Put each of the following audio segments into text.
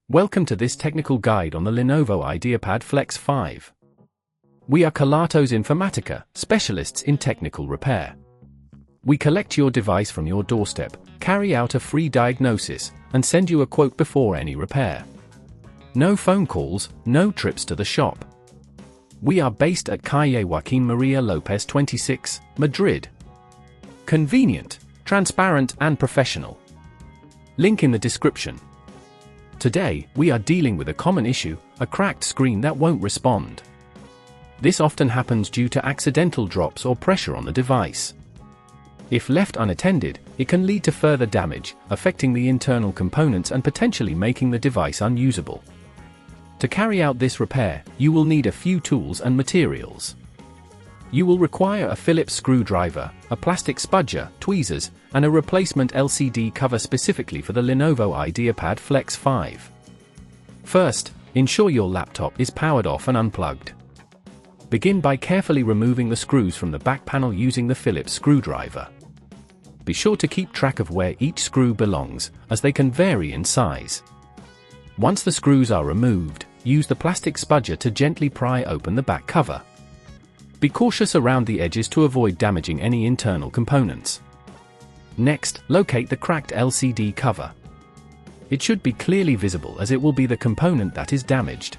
Welcome to this technical guide on the Lenovo Ideapad Flex 5. We are Kelatos Informatica, specialists in technical repair. We collect your device from your doorstep, carry out a free diagnosis, and send you a quote before any repair. No phone calls, no trips to the shop. We are based at Calle Joaquín María López 26, Madrid. Convenient, transparent and professional. Link in the description. Today, we are dealing with a common issue, a cracked screen that won't respond. This often happens due to accidental drops or pressure on the device. If left unattended, it can lead to further damage, affecting the internal components and potentially making the device unusable. To carry out this repair, you will need a few tools and materials. You will require a Phillips screwdriver, a plastic spudger, tweezers, and a replacement LCD cover specifically for the Lenovo Ideapad Flex 5. First, ensure your laptop is powered off and unplugged. Begin by carefully removing the screws from the back panel using the Phillips screwdriver. Be sure to keep track of where each screw belongs, as they can vary in size. Once the screws are removed, use the plastic spudger to gently pry open the back cover. Be cautious around the edges to avoid damaging any internal components. Next, locate the cracked LCD cover. It should be clearly visible as it will be the component that is damaged.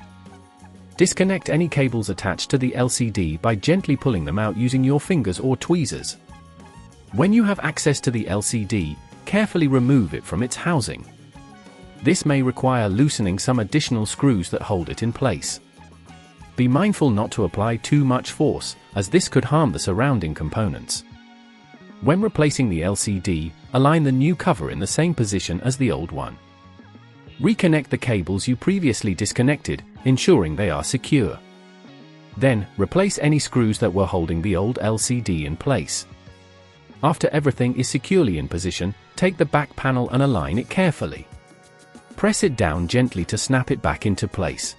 Disconnect any cables attached to the LCD by gently pulling them out using your fingers or tweezers. When you have access to the LCD, carefully remove it from its housing. This may require loosening some additional screws that hold it in place. Be mindful not to apply too much force, as this could harm the surrounding components. When replacing the LCD, align the new cover in the same position as the old one. Reconnect the cables you previously disconnected, ensuring they are secure. Then, replace any screws that were holding the old LCD in place. After everything is securely in position, take the back panel and align it carefully. Press it down gently to snap it back into place.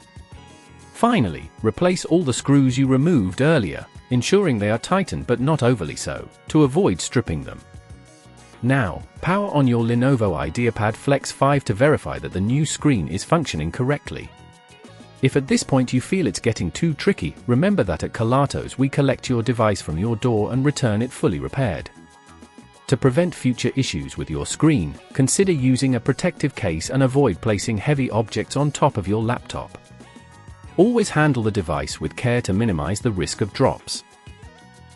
Finally, replace all the screws you removed earlier, ensuring they are tightened but not overly so, to avoid stripping them. Now, power on your Lenovo Ideapad Flex 5 to verify that the new screen is functioning correctly. If at this point you feel it's getting too tricky, remember that at Kelatos we collect your device from your door and return it fully repaired. To prevent future issues with your screen, consider using a protective case and avoid placing heavy objects on top of your laptop. Always handle the device with care to minimize the risk of drops.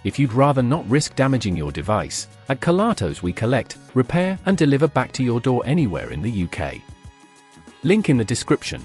If you'd rather not risk damaging your device, at Kelatos we collect, repair and deliver back to your door anywhere in the UK. Link in the description.